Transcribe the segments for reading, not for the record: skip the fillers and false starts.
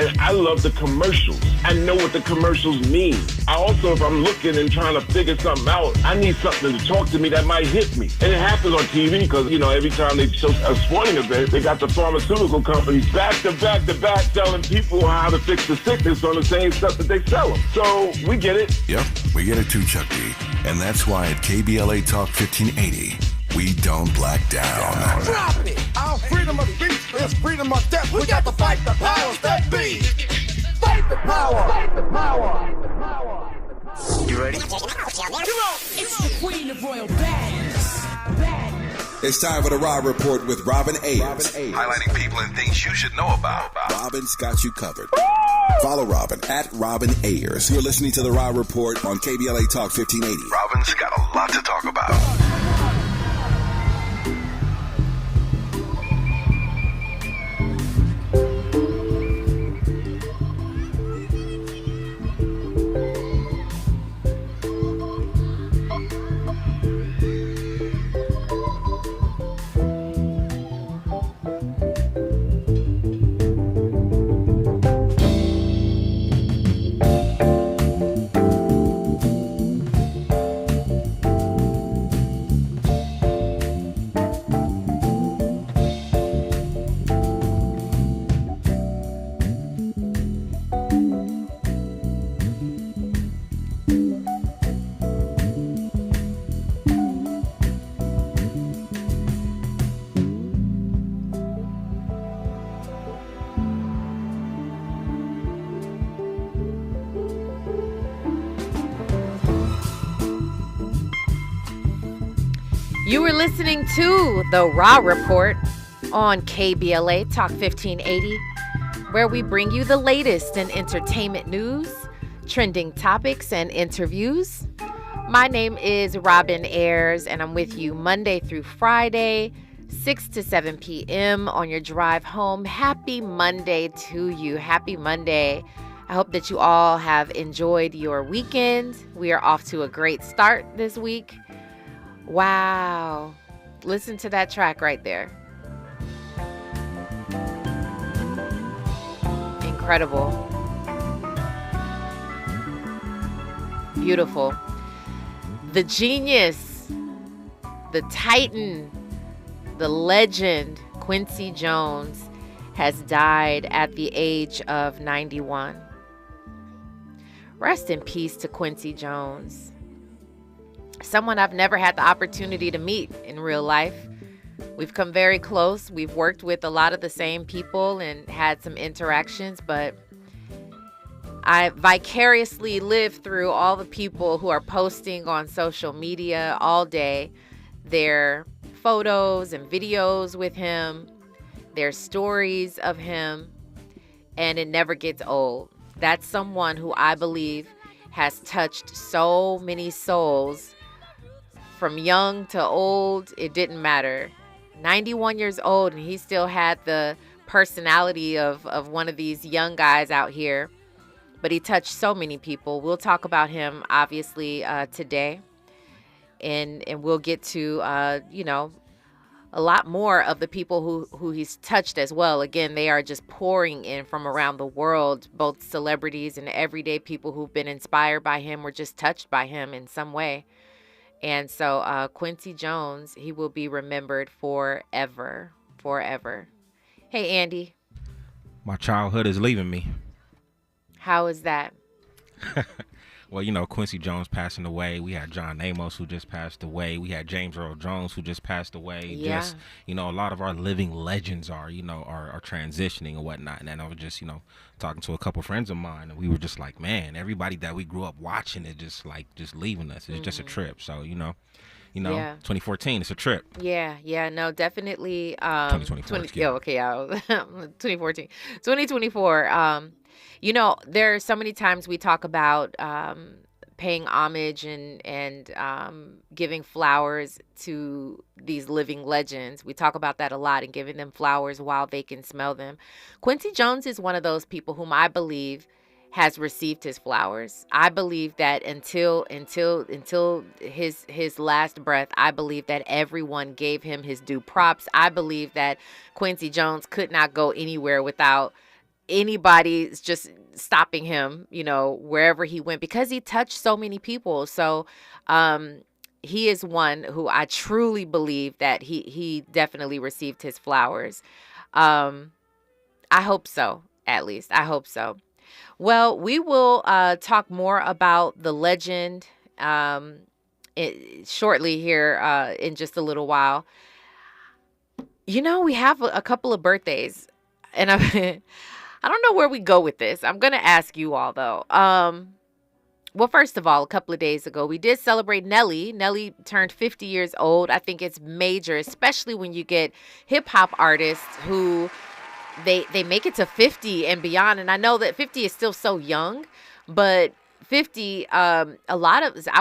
And I love the commercials. I know what the commercials mean. I also, if I'm looking and trying to figure something out, I need something to talk to me that might hit me. And it happens on TV because, every time they show a sporting event, they got the pharmaceutical companies back to back to back telling people how to fix the sickness on the same stuff that they sell them. So we get it. Yep, we get it too, Chuck D. And that's why at KBLA Talk 1580, we don't black down. Drop it! Our freedom of speech is freedom of death. We got to fight the powers that be. Fight the power! Fight the power! You ready? Come on! It's the queen of royal badness. It's time for the Raw Report with Robin Ayers. Highlighting people and things you should know about. Robin's got you covered. Follow Robin at Robin Ayers. You're listening to the Raw Report on KBLA Talk 1580. Robin's got a lot to talk about. You were listening to The Raw Report on KBLA Talk 1580, where we bring you the latest in entertainment news, trending topics, and interviews. My name is Robin Ayers, and I'm with you Monday through Friday, 6 to 7 p.m. on your drive home. Happy Monday to you. Happy Monday. I hope that you all have enjoyed your weekend. We are off to a great start this week. Wow. Listen to that track right there. Incredible. Beautiful. The genius, the titan, the legend, Quincy Jones, has died at the age of 91. Rest in peace to Quincy Jones. Someone I've never had the opportunity to meet in real life. We've come very close. We've worked with a lot of the same people and had some interactions, but I vicariously live through all the people who are posting on social media all day their photos and videos with him, their stories of him, and it never gets old. That's someone who I believe has touched so many souls. From young to old, it didn't matter. 91 years old, and he still had the personality of one of these young guys out here. But he touched so many people. We'll talk about him, obviously, today. And we'll get to, a lot more of the people who he's touched as well. Again, they are just pouring in from around the world, both celebrities and everyday people who've been inspired by him or just touched by him in some way. And so Quincy Jones, he will be remembered forever, forever. Hey, Andy. My childhood is leaving me. How is that? Well, Quincy Jones passing away. We had John Amos, who just passed away. We had James Earl Jones, who just passed away. Yeah. Just, a lot of our living legends are transitioning and whatnot. And then I was just, talking to a couple friends of mine, and we were just like, man, everybody that we grew up watching is just leaving us. It's just a trip. So, 2014, it's a trip. Yeah, no, definitely. 2024. 2014. 2024. There are so many times we talk about paying homage and giving flowers to these living legends. We talk about that a lot and giving them flowers while they can smell them. Quincy Jones is one of those people whom I believe has received his flowers. I believe that until his last breath, I believe that everyone gave him his due props. I believe that Quincy Jones could not go anywhere without anybody's just stopping him, wherever he went, because he touched so many people. So he is one who I truly believe that he definitely received his flowers. I hope so, at least. I hope so. Well, we will talk more about the legend shortly here in just a little while. We have a couple of birthdays, and I don't know where we go with this. I'm going to ask you all, though. Well, first of all, a couple of days ago, we did celebrate Nelly. Nelly turned 50 years old. I think it's major, especially when you get hip-hop artists who they make it to 50 and beyond. And I know that 50 is still so young, but 50, I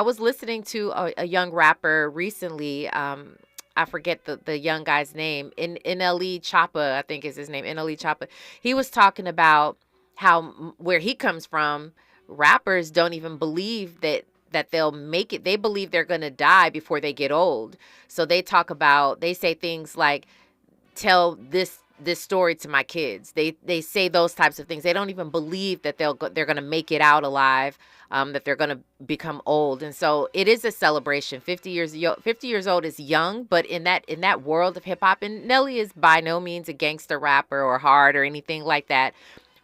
was listening to a young rapper recently. I forget the young guy's name. NLE Choppa, I think is his name. NLE Choppa. He was talking about how where he comes from, rappers don't even believe that they'll make it. They believe they're going to die before they get old. So they say things like, tell this story to my kids. They say those types of things. They don't even believe that they're going to make it out alive, that they're going to become old. And so it is a celebration. 50 years old is young, but in that world of hip hop, and Nelly is by no means a gangster rapper or hard or anything like that.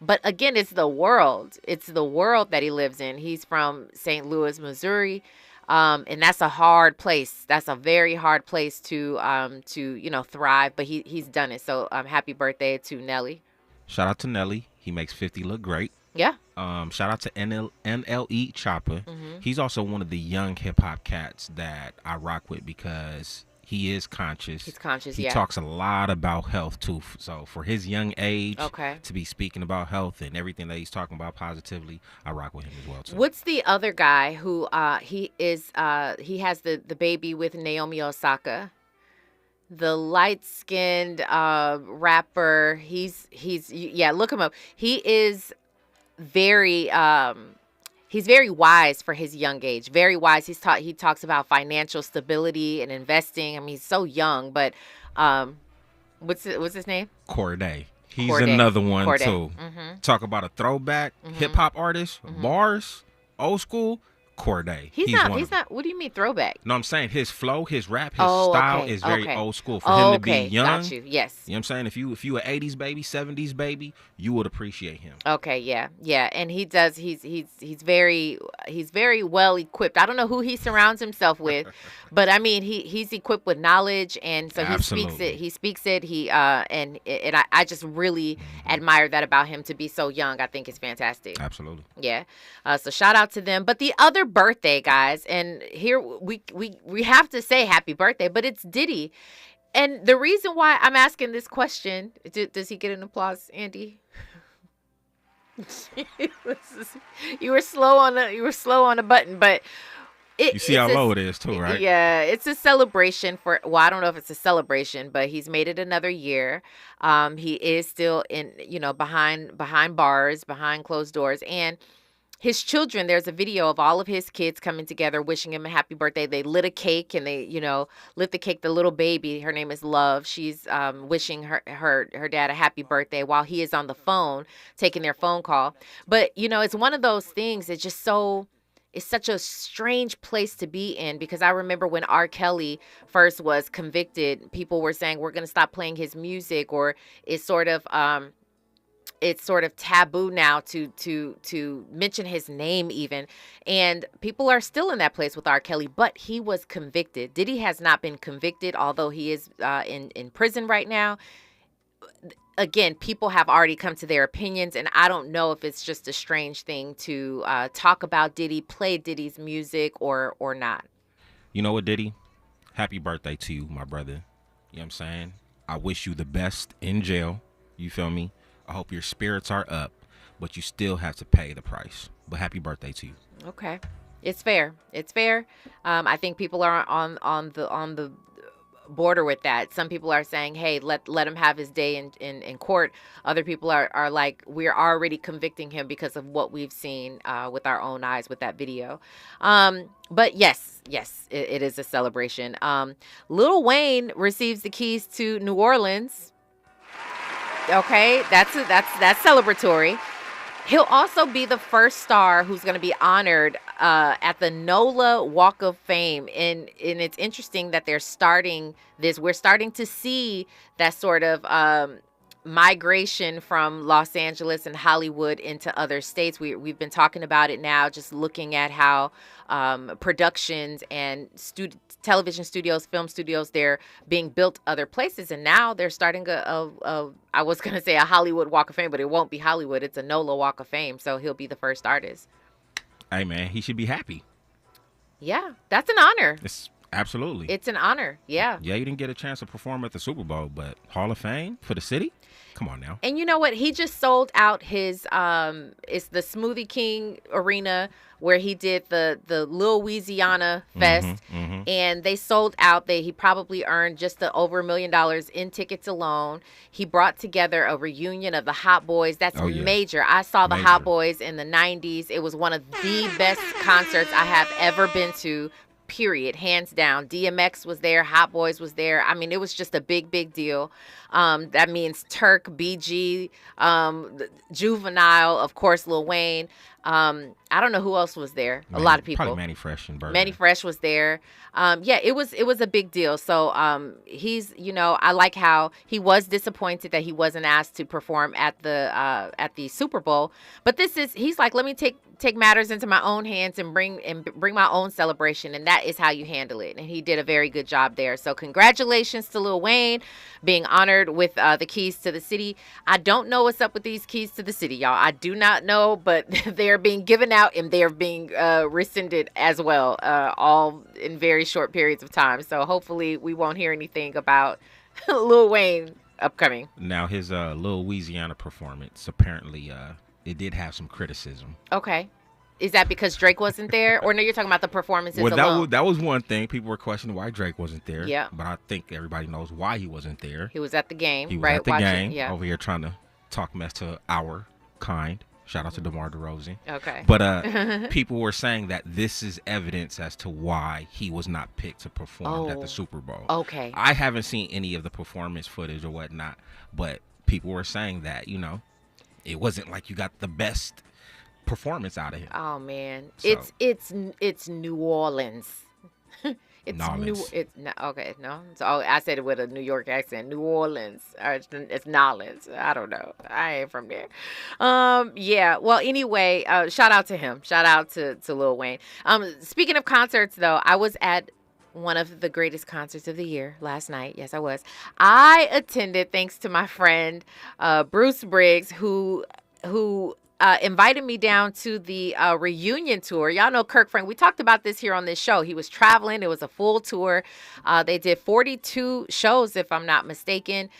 But again, it's the world. It's the world that he lives in. He's from St. Louis, Missouri. And that's a hard place. That's a very hard place to thrive. But he's done it. So happy birthday to Nelly. Shout out to Nelly. He makes 50 look great. Yeah. Shout out to NLE Choppa. Mm-hmm. He's also one of the young hip hop cats that I rock with because he is conscious. He's conscious, He talks a lot about health, too. So for his young age to be speaking about health and everything that he's talking about positively, I rock with him as well, too. What's the other guy who he has the baby with Naomi Osaka? The light-skinned rapper. Look him up. He is very he's very wise for his young age. Very wise. He talks about financial stability and investing. I mean, he's so young, but what's his name? Corday. He's another one too. Mm-hmm. Talk about a throwback hip hop artist, bars, old school. Corday. He's not. What do you mean throwback? No, I'm saying his flow, his rap, his style is very old school. For him to be young, got you. Yes. You know what I'm saying? If you an 80s baby, 70s baby, you would appreciate him. Okay, yeah. And he does. He's very well equipped. I don't know who he surrounds himself with, but I mean he's equipped with knowledge, and so Absolutely. he speaks it. And I just really admire that about him, to be so young. I think it's fantastic. Absolutely. Yeah. So shout out to them. But the other birthday, guys, and here we have to say happy birthday, but it's Diddy. And the reason why I'm asking this question, does he get an applause, Andy? You were slow on the button, but you see how low it is too, right? Yeah, it's a celebration for. Well, I don't know if it's a celebration, but he's made it another year. He is still behind bars, behind closed doors, and his children, there's a video of all of his kids coming together, wishing him a happy birthday. They lit a cake, and they, lit the cake. The little baby, her name is Love. She's wishing her dad a happy birthday while he is on the phone taking their phone call. But, it's one of those things. It's such a strange place to be in, because I remember when R. Kelly first was convicted, people were saying, we're going to stop playing his music, or it's sort of taboo now to mention his name even. And people are still in that place with R. Kelly, but he was convicted. Diddy has not been convicted, although he is in prison right now. Again, people have already come to their opinions, and I don't know if it's just a strange thing to talk about Diddy, play Diddy's music, or not. You know what, Diddy? Happy birthday to you, my brother. You know what I'm saying? I wish you the best in jail. You feel me? I hope your spirits are up, but you still have to pay the price. But happy birthday to you. Okay. It's fair. I think people are on the border with that. Some people are saying, hey, let him have his day in court. Other people are like, we're already convicting him because of what we've seen with our own eyes with that video. But yes, it is a celebration. Lil Wayne receives the keys to New Orleans. Okay, that's celebratory. He'll also be the first star who's going to be honored at the NOLA Walk of Fame. And it's interesting that they're starting this. We're starting to see that sort of migration from Los Angeles and Hollywood into other states. We've been talking about it now, just looking at how productions and television studios, film studios, they're being built other places. And now they're starting I was going to say a Hollywood Walk of Fame, but it won't be Hollywood. It's a NOLA Walk of Fame. So he'll be the first artist. Hey, man, he should be happy. Yeah, that's an honor. Absolutely. It's an honor. Yeah. Yeah, you didn't get a chance to perform at the Super Bowl, but Hall of Fame for the city? Come on now. And you know what? He just sold out his it's the Smoothie King Arena where he did the Louisiana Fest, and they sold out. He probably earned just over $1 million in tickets alone. He brought together a reunion of the Hot Boys. That's major. I saw the Hot Boys in the 90s. It was one of the best concerts I have ever been to. Period, hands down. DMX was there, Hot Boys was there. I mean, it was just a big deal. That means Turk, BG, Juvenile, of course, Lil Wayne. I don't know who else was there. A lot of people. Probably Manny Fresh and Birdman. Manny Fresh was there. Yeah, it was a big deal. So he's, I like how he was disappointed that he wasn't asked to perform at the Super Bowl. But he's like, let me take matters into my own hands and bring my own celebration, and that is how you handle it. And he did a very good job there. So congratulations to Lil Wayne being honored with the keys to the city. I don't know what's up with these keys to the city, y'all. I do not know, but they're being given out and they're being rescinded as well, all in very short periods of time. So hopefully we won't hear anything about Lil Wayne upcoming. Now his Louisiana performance, apparently it did have some criticism. Okay. Is that because Drake wasn't there? Or no, you're talking about the performances alone? That was one thing. People were questioning why Drake wasn't there. Yeah. But I think everybody knows why he wasn't there. He was at the game, He was right? at the game, Yeah. over here trying to talk mess to our kind. Shout out to DeMar DeRozan. Okay. But people were saying that this is evidence as to why he was not picked to perform at the Super Bowl. Okay. I haven't seen any of the performance footage or whatnot, but people were saying that, it wasn't like you got the best performance out of him. Oh man, So- it's New Orleans. So I said it with a New York accent. New Orleans, or it's Nolens. I don't know. I ain't from there. Yeah. Well, anyway, shout out to him. Shout out to Lil Wayne. Speaking of concerts, though, I was at one of the greatest concerts of the year last night. Yes, I was. I attended thanks to my friend Bruce Briggs, who invited me down to the reunion tour. Y'all know Kirk Franklin. We talked about this here on this show. He was traveling. It was a full tour. They did 42 shows, if I'm not mistaken.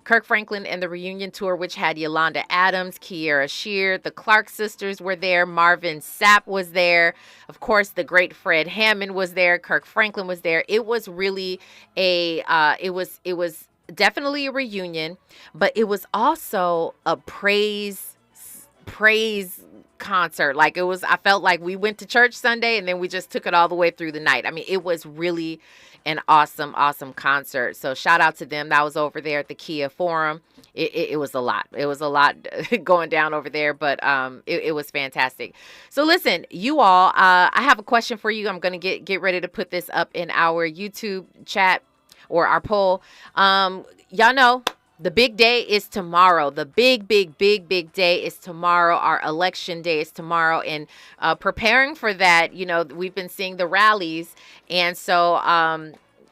Kirk Franklin and the reunion tour, which had Yolanda Adams, Kiera Shear, the Clark sisters were there. Marvin Sapp was there. Of course, the great Fred Hammond was there. Kirk Franklin was there. It was really it was definitely a reunion, but it was also a praise concert. Like I felt like we went to church Sunday and then we just took it all the way through the night. I mean, it was really an awesome concert. So shout out to them. That was over there at the Kia Forum. It was a lot. It was a lot going down over there, but it was fantastic. So listen, you all, I have a question for you. I'm going to get ready to put this up in our YouTube chat or our poll. Y'all know the big day is tomorrow. The big day is tomorrow. Our election day is tomorrow. And preparing for that, we've been seeing the rallies. And so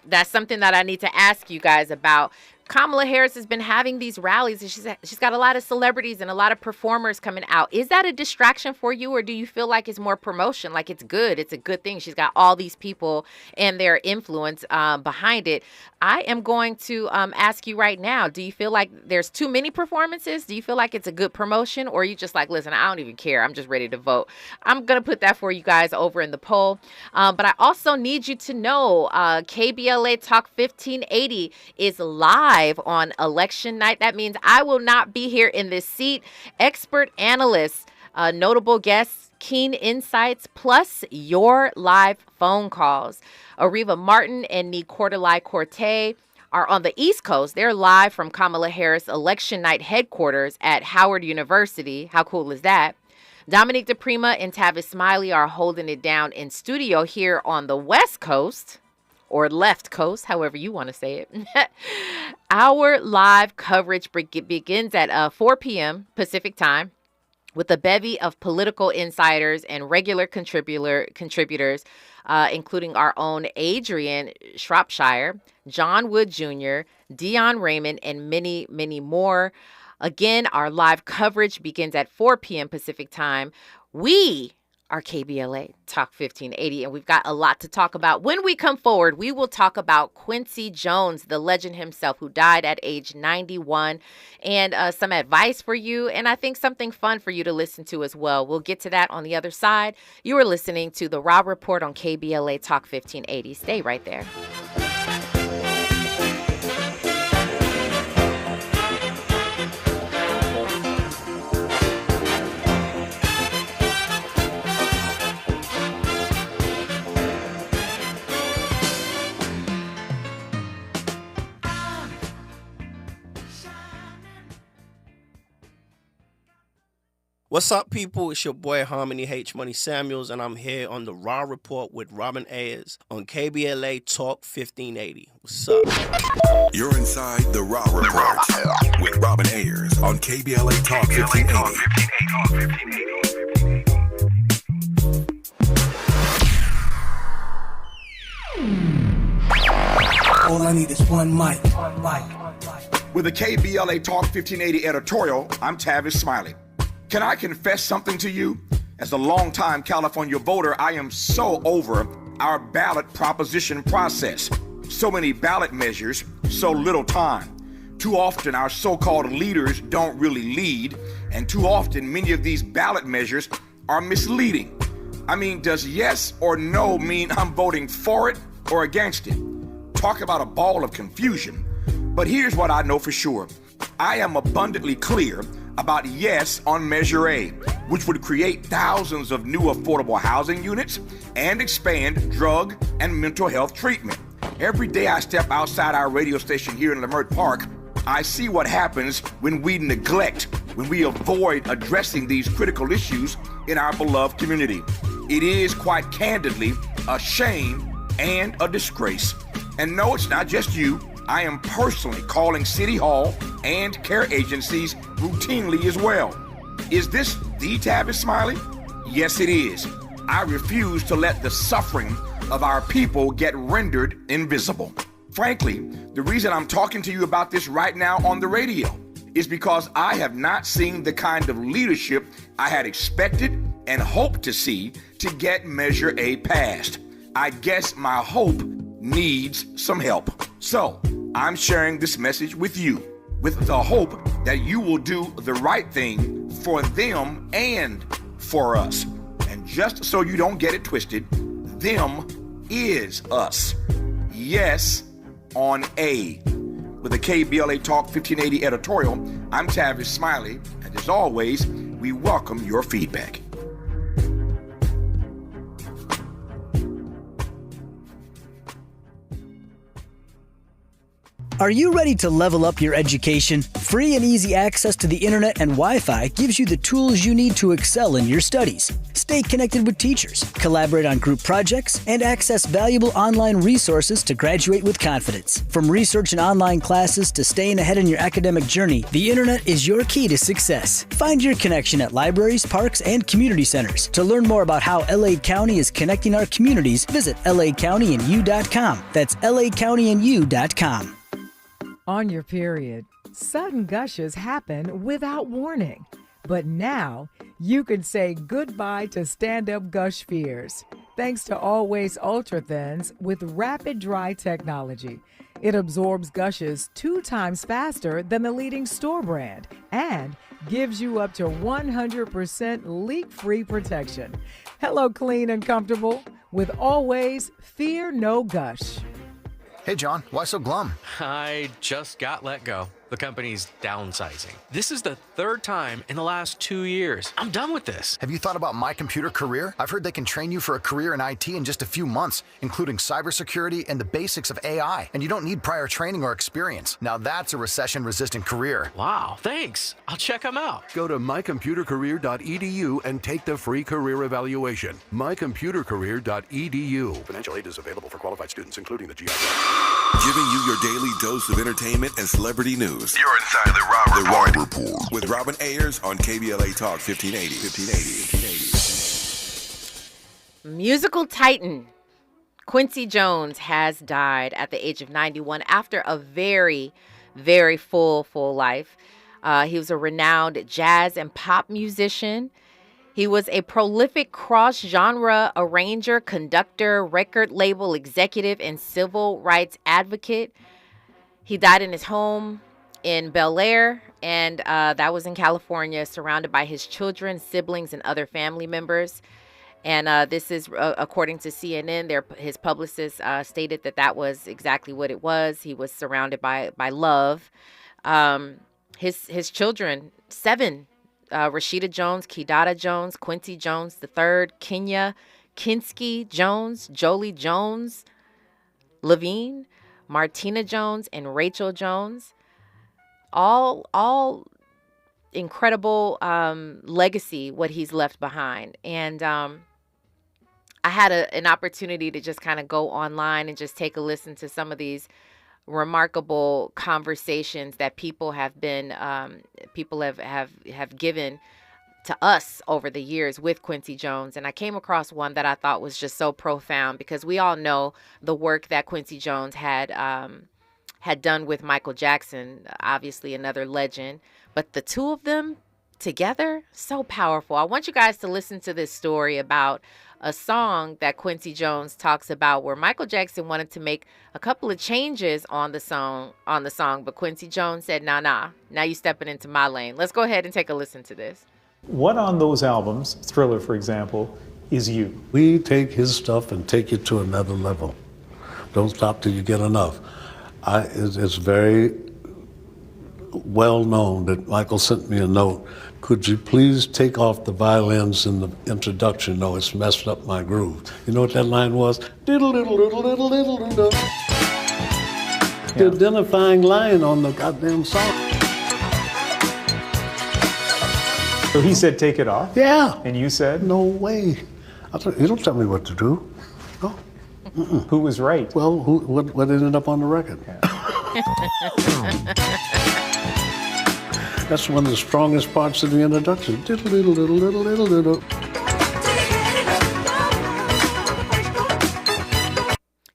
that's something that I need to ask you guys about. Kamala Harris has been having these rallies, and she's got a lot of celebrities and a lot of performers coming out. Is that a distraction for you, or do you feel like it's more promotion? Like it's good. It's a good thing. She's got all these people and their influence behind it. I am going to ask you right now, do you feel like there's too many performances? Do you feel like it's a good promotion, or are you just like, listen, I don't even care. I'm just ready to vote. I'm going to put that for you guys over in the poll. But I also need you to know KBLA Talk 1580 is live on election night. That means I will not be here in this seat. Expert analysts, notable guests, keen insights, plus your live phone calls. Ariva Martin and Nicordelai Corte are on the East Coast. They're live from Kamala Harris election night headquarters at Howard University. How cool is that? Dominique DePrima and Tavis Smiley are holding it down in studio here on the West Coast, or left coast, however you want to say it. Our live coverage begins at 4 p.m. Pacific time with a bevy of political insiders and regular contributors, including our own Adrian Shropshire, John Wood Jr., Dion Raymond, and many, many more. Again, our live coverage begins at 4 p.m. Pacific time. We are KBLA Talk 1580, and we've got a lot to talk about. When we come forward, we will talk about Quincy Jones, the legend himself, who died at age 91, and some advice for you, and I think something fun for you to listen to as well. We'll get to that on the other side. You are listening to the Raw Report on KBLA Talk 1580. Stay right there. What's up, people? It's your boy Harmony H Money Samuels, and I'm here on the Raw Report with Robin Ayers on KBLA Talk 1580. What's up? You're inside the Raw Report with Robin Ayers on KBLA Talk 1580. All I need is one mic. With the KBLA Talk 1580 editorial, I'm Tavis Smiley. Can I confess something to you? As a longtime California voter, I am so over our ballot proposition process. So many ballot measures, so little time. Too often our so-called leaders don't really lead, and too often many of these ballot measures are misleading. I mean, does yes or no mean I'm voting for it or against it? Talk about a ball of confusion. But here's what I know for sure. I am abundantly clear about yes on Measure A, which would create thousands of new affordable housing units and expand drug and mental health treatment. Every day I step outside our radio station here in Leimert Park, I see what happens when we neglect, when we avoid addressing these critical issues in our beloved community. It is quite candidly a shame and a disgrace. And no, it's not just you. I am personally calling City Hall and care agencies routinely as well. Is this the Tavis Smiley? Yes, it is. I refuse to let the suffering of our people get rendered invisible. Frankly, the reason I'm talking to you about this right now on the radio is because I have not seen the kind of leadership I had expected and hoped to see to get Measure A passed. I guess my hope needs some help. So, I'm sharing this message with you, with the hope that you will do the right thing for them and for us. And just so you don't get it twisted, them is us. Yes on A. With the KBLA Talk 1580 editorial, I'm Tavis Smiley, and as always, we welcome your feedback. Are you ready to level up your education? Free and easy access to the internet and Wi-Fi gives you the tools you need to excel in your studies. Stay connected with teachers, collaborate on group projects, and access valuable online resources to graduate with confidence. From research and online classes to staying ahead in your academic journey, the internet is your key to success. Find your connection at libraries, parks, and community centers. To learn more about how LA County is connecting our communities, visit lacountyandU.com. That's lacountyandU.com. On your period, sudden gushes happen without warning. But now, you can say goodbye to stand-up gush fears. Thanks to Always Ultra Thins with rapid dry technology. It absorbs gushes 2 times faster than the leading store brand and gives you up to 100% leak-free protection. Hello, clean and comfortable with Always Fear No Gush. Hey, John, why so glum? I just got let go. The company's downsizing. This is the third time in the last 2 years. I'm done with this. Have you thought about My Computer Career? I've heard they can train you for a career in IT in just a few months, including cybersecurity and the basics of AI. And you don't need prior training or experience. Now that's a recession-resistant career. Wow, thanks. I'll check them out. Go to mycomputercareer.edu and take the free career evaluation. mycomputercareer.edu. Financial aid is available for qualified students, including the GI. Giving you your daily dose of entertainment and celebrity news. You're inside the Raw Report. With Robin Ayers on KBLA Talk 1580. Musical titan Quincy Jones has died at the age of 91 after a very, very full life. He was a renowned jazz and pop musician. He was a prolific cross-genre arranger, conductor, record label executive, and civil rights advocate. He died in his home in Bel Air, and that was in California, surrounded by his children, siblings, and other family members. And this is, according to CNN, his publicist stated that was exactly what it was. He was surrounded by love. His children, 7, Rashida Jones, Kidada Jones, Quincy Jones III, Kenya, Quincy Jones, Jolie Jones, Levine, Martina Jones, and Rachel Jones. All incredible legacy what he's left behind. And I had an opportunity to just kind of go online and just take a listen to some of these remarkable conversations that people have given to us over the years with Quincy Jones. And I came across one that I thought was just so profound, because we all know the work that Quincy Jones had done with Michael Jackson, obviously another legend, but the two of them together, so powerful. I want you guys to listen to this story about a song that Quincy Jones talks about, where Michael Jackson wanted to make a couple of changes on the song, but Quincy Jones said, nah, now you stepping into my lane. Let's go ahead and take a listen to this. What on those albums, Thriller, for example, is you? We take his stuff and take it to another level. Don't stop till you get enough. It's very well known that Michael sent me a note. Could you please take off the violins in the introduction? No, it's messed up my groove. You know what that line was? Diddle diddle diddle diddle diddle diddle. The identifying line on the goddamn song. So he said, take it off? Yeah. And you said? No way. You don't tell me what to do. No. Mm-mm. Who was right? Well, what ended up on the record? Yeah. That's one of the strongest parts of the introduction. Diddle diddle diddle diddle diddle diddle.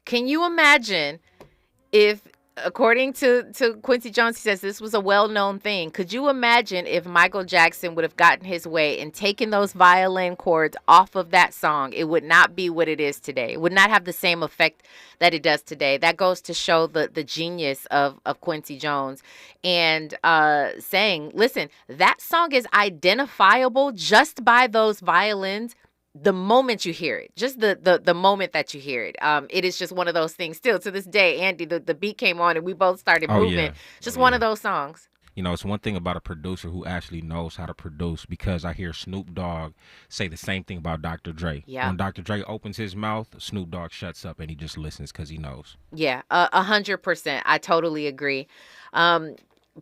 Can you imagine if, according to Quincy Jones, he says this was a well-known thing. Could you imagine if Michael Jackson would have gotten his way and taken those violin chords off of that song? It would not be what it is today. It would not have the same effect that it does today. That goes to show the genius of Quincy Jones, and saying, listen, that song is identifiable just by those violins. The moment you hear it, just the moment that you hear it, it is just one of those things. Still to this day, Andy, the beat came on and we both started moving. Yeah. Just one of those songs. You know, it's one thing about a producer who actually knows how to produce, because I hear Snoop Dogg say the same thing about Dr. Dre. Yeah. When Dr. Dre opens his mouth, Snoop Dogg shuts up and he just listens because he knows. Yeah, 100%. I totally agree.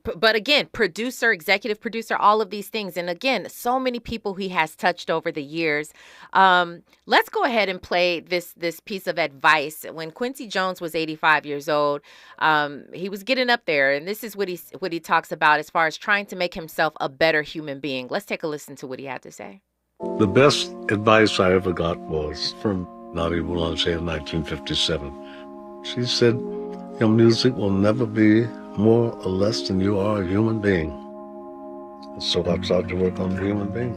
But again, producer, executive producer, all of these things. And again, so many people he has touched over the years. Let's go ahead and play this piece of advice. When Quincy Jones was 85 years old, he was getting up there. And this is what he talks about as far as trying to make himself a better human being. Let's take a listen to what he had to say. The best advice I ever got was from Nadia Boulanger in 1957. She said, your music will never be more or less than you are a human being. So I tried to work on the human being.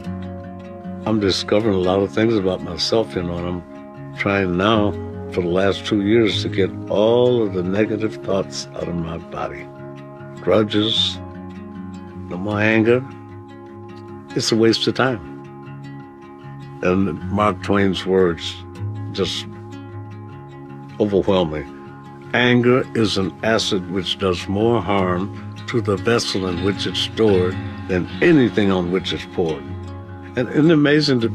I'm discovering a lot of things about myself, and I'm trying now for the last 2 years to get all of the negative thoughts out of my body. Grudges, no more anger. It's a waste of time. And Mark Twain's words just overwhelm me. Anger is an acid which does more harm to the vessel in which it's stored than anything on which it's poured. And isn't it amazing to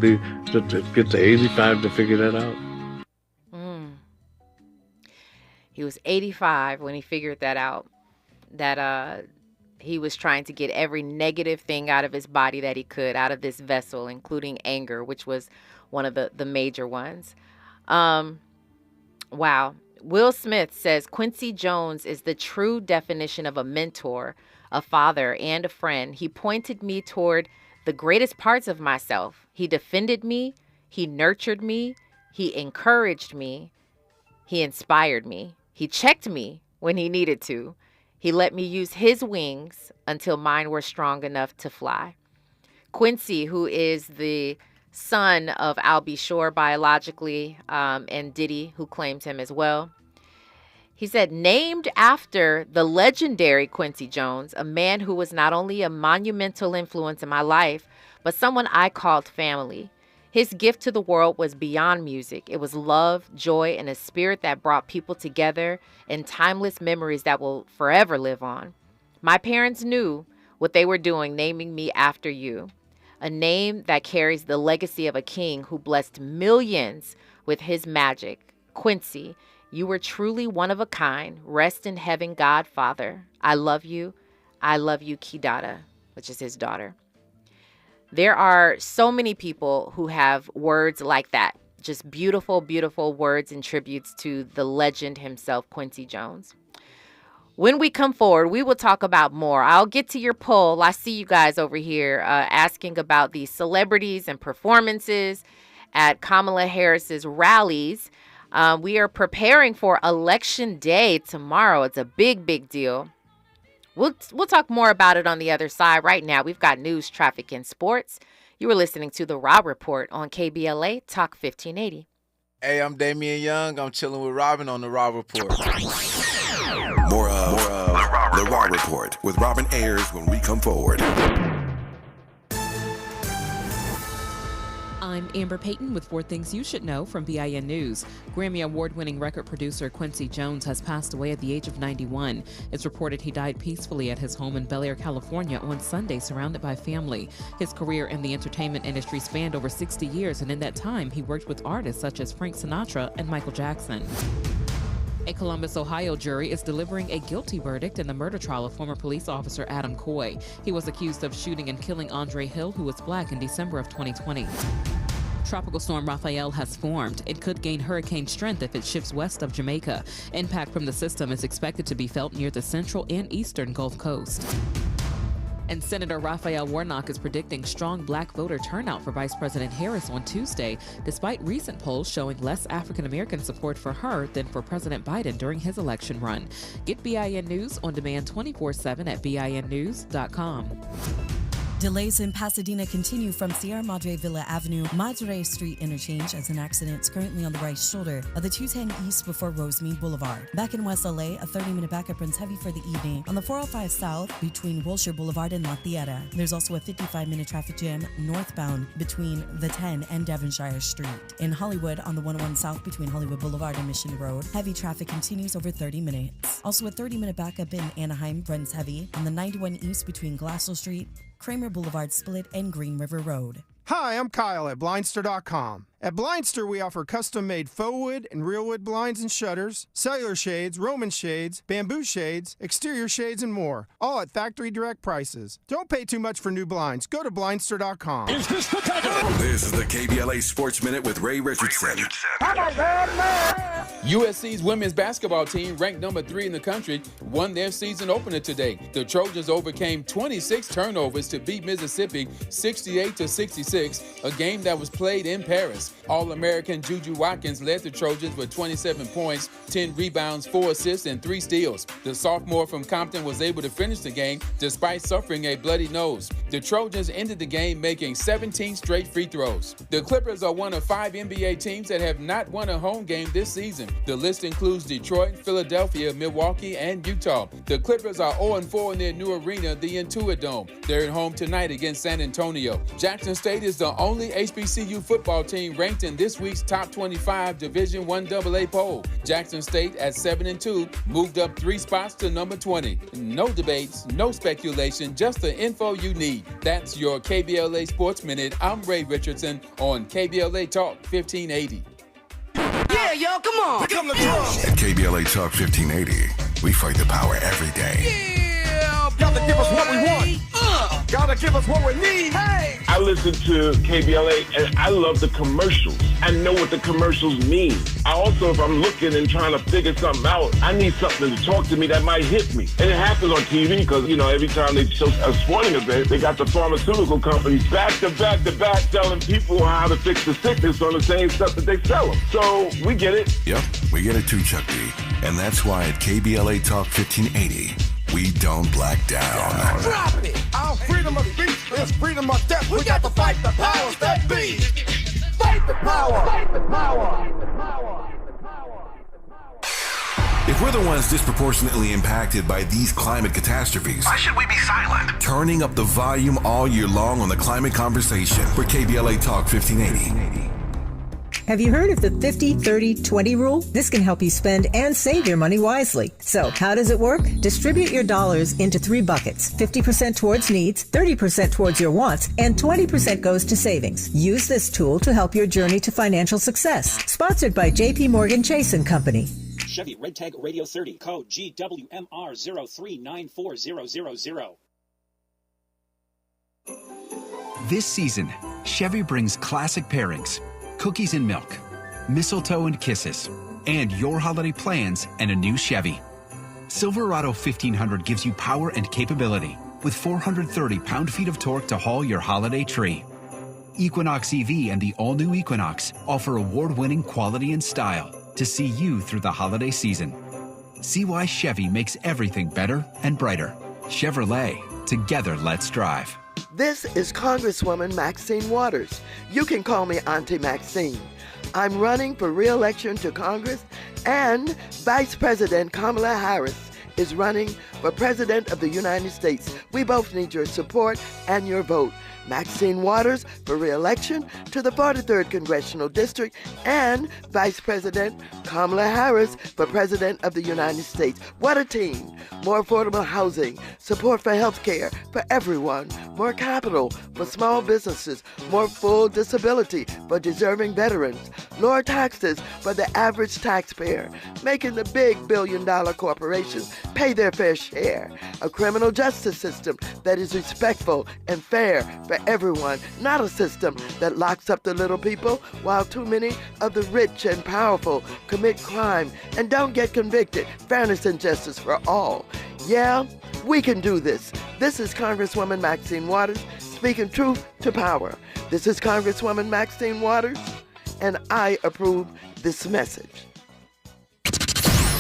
get to 85 to figure that out? He was 85 when he figured that out, that he was trying to get every negative thing out of his body that he could, out of this vessel, including anger, which was one of the major ones. Wow. Will Smith says Quincy Jones is the true definition of a mentor, a father, and a friend. He pointed me toward the greatest parts of myself. He defended me. He nurtured me. He encouraged me. He inspired me. He checked me when he needed to. He let me use his wings until mine were strong enough to fly. Quincy, who is the son of Al B. Shore biologically, and Diddy, who claimed him as well. He said, named after the legendary Quincy Jones, a man who was not only a monumental influence in my life, but someone I called family. His gift to the world was beyond music. It was love, joy, and a spirit that brought people together in timeless memories that will forever live on. My parents knew what they were doing, naming me after you, a name that carries the legacy of a king who blessed millions with his magic. Quincy, you were truly one of a kind. Rest in heaven, Godfather. I love you. I love you, Kidada, which is his daughter. There are so many people who have words like that. Just beautiful, beautiful words and tributes to the legend himself, Quincy Jones. When we come forward, we will talk about more. I'll get to your poll. I see you guys over here asking about the celebrities and performances at Kamala Harris's rallies. We are preparing for Election Day tomorrow. It's a big, big deal. We'll talk more about it on the other side. Right now, we've got news, traffic, and sports. You were listening to The Rob Report on KBLA Talk 1580. Hey, I'm Damian Young. I'm chilling with Robin on The Rob Report. More of The Raw Report with Robin Ayers when we come forward. I'm Amber Payton with 4 Things You Should Know from BIN News. Grammy Award-winning record producer Quincy Jones has passed away at the age of 91. It's reported he died peacefully at his home in Bel Air, California on Sunday, surrounded by family. His career in the entertainment industry spanned over 60 years, and in that time, he worked with artists such as Frank Sinatra and Michael Jackson. A Columbus, Ohio jury is delivering a guilty verdict in the murder trial of former police officer Adam Coy. He was accused of shooting and killing Andre Hill, who was black, in December of 2020. Tropical storm Rafael has formed. It could gain hurricane strength if it shifts west of Jamaica. Impact from the system is expected to be felt near the central and eastern Gulf Coast. And Senator Raphael Warnock is predicting strong black voter turnout for Vice President Harris on Tuesday, despite recent polls showing less African-American support for her than for President Biden during his election run. Get BIN News on demand 24/7 at BINnews.com. Delays in Pasadena continue from Sierra Madre Villa Avenue, Madre Street interchange, as an accident is currently on the right shoulder of the 210 East before Rosemead Boulevard. Back in West LA, a 30-minute backup runs heavy for the evening on the 405 South between Wilshire Boulevard and La Tierra. There's also a 55-minute traffic jam northbound between the 10 and Devonshire Street. In Hollywood, on the 101 South between Hollywood Boulevard and Mission Road, heavy traffic continues over 30 minutes. Also, a 30-minute backup in Anaheim runs heavy on the 91 East between Glassell Street, Kramer Boulevard Split, and Green River Road. Hi, I'm Kyle at Blindster.com. At Blindster, we offer custom-made faux wood and real wood blinds and shutters, cellular shades, Roman shades, bamboo shades, exterior shades, and more, all at factory direct prices. Don't pay too much for new blinds. Go to Blindster.com. Is this the This is the KBLA Sports Minute with Ray Richardson. USC's women's basketball team, ranked number 3 in the country, won their season opener today. The Trojans overcame 26 turnovers to beat Mississippi 68-66, a game that was played in Paris. All-American Juju Watkins led the Trojans with 27 points, 10 rebounds, 4 assists, and 3 steals. The sophomore from Compton was able to finish the game despite suffering a bloody nose. The Trojans ended the game making 17 straight free throws. The Clippers are one of 5 NBA teams that have not won a home game this season. The list includes Detroit, Philadelphia, Milwaukee, and Utah. The Clippers are 0-4 in their new arena, the Intuit Dome. They're at home tonight against San Antonio. Jackson State is the only HBCU football team ranked in this week's top 25 Division I AA poll. Jackson State at 7-2 moved up 3 spots to number 20. No debates, no speculation, just the info you need. That's your KBLA Sports Minute. I'm Ray Richardson on KBLA Talk 1580. Yeah, yo, come on. Pick up the drums. At KBLA Talk 1580, we fight the power every day. Yeah, gotta give us what we want. Gotta give us what we need. Hey. I listen to KBLA and I love the commercials. I know what the commercials mean. I also, if I'm looking and trying to figure something out, I need something to talk to me that might hit me. And it happens on TV because, you know, every time they show a sporting event, they got the pharmaceutical companies back to back to back telling people how to fix the sickness on the same stuff that they sell them. So we get it. Yep, we get it too, Chuck D. And that's why at KBLA Talk 1580, we don't black down. Drop it! Our freedom of speech is freedom of death. We got to fight the powers that be. Fight the power! Fight the power! If we're the ones disproportionately impacted by these climate catastrophes, Why should we be silent? turning up the volume all year long on the climate conversation for KBLA Talk 1580. Have you heard of the 50-30-20 rule? This can help you spend and save your money wisely. So, how does it work? Distribute your dollars into 3 buckets. 50% towards needs, 30% towards your wants, and 20% goes to savings. Use this tool to help your journey to financial success. Sponsored by JP Morgan Chase & Company. Chevy Red Tag Radio 30, code GWMR 0394000. This season, Chevy brings classic pairings, cookies and milk, mistletoe and kisses, and your holiday plans and a new Chevy. Silverado 1500 gives you power and capability with 430 pound-feet of torque to haul your holiday tree. Equinox EV and the all-new Equinox offer award-winning quality and style to see you through the holiday season. See why Chevy makes everything better and brighter. Chevrolet, together let's drive. This is Congresswoman Maxine Waters. You can call me Auntie Maxine. I'm running for re-election to Congress, and Vice President Kamala Harris is running for President of the United States. We both need your support and your vote. Maxine Waters for re-election to the 43rd Congressional District, and Vice President Kamala Harris for President of the United States. What a team. More affordable housing, support for health care for everyone, more capital for small businesses, more full disability for deserving veterans, lower taxes for the average taxpayer, making the big billion-dollar corporations pay their fair share, a criminal justice system that is respectful and fair for everyone, not a system that locks up the little people while too many of the rich and powerful commit crime and don't get convicted. Fairness and justice for all. Yeah, we can do this. This is Congresswoman Maxine Waters speaking truth to power. This is Congresswoman Maxine Waters, and I approve this message.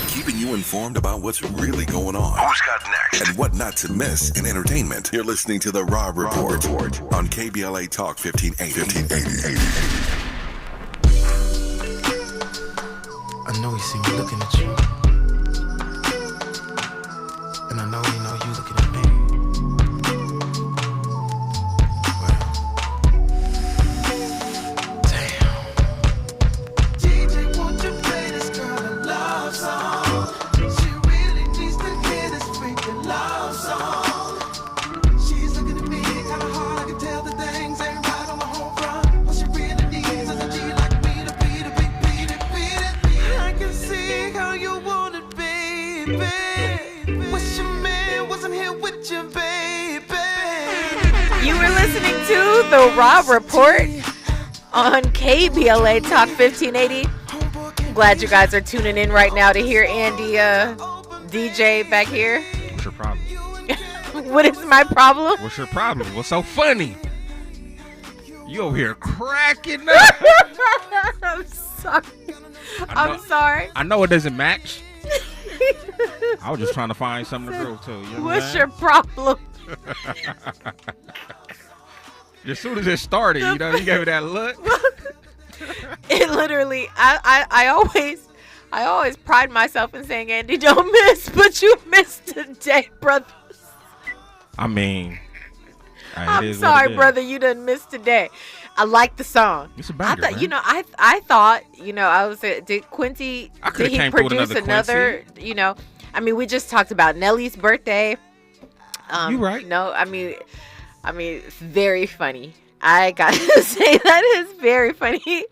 Keeping you informed about what's really going on. Who's got next? And what not to miss in entertainment. You're listening to The Rob Report on KBLA Talk 1580. I know he see me looking at you. And I know he know you looking at me. Listening to The Rob Report on KBLA Talk 1580. I'm glad you guys are tuning in right now to hear Andy DJ back here. What's your problem? What is my problem? What's your problem? What's so funny? You over here cracking up. I'm sorry. I'm sorry. I know it doesn't match. I was just trying to find something to grow to. You know What's your problem? As soon as it started, you gave it that look. It literally, I always pride myself in saying, Andy, don't miss, but you missed today, brother. I mean, I'm sorry, brother, you done missed today. I like the song. It's a banger, I thought, I thought, I was did Quincy, did he produce another, I mean, we just talked about Nelly's birthday. You right. No, I mean, it's very funny. I got to say that is very funny.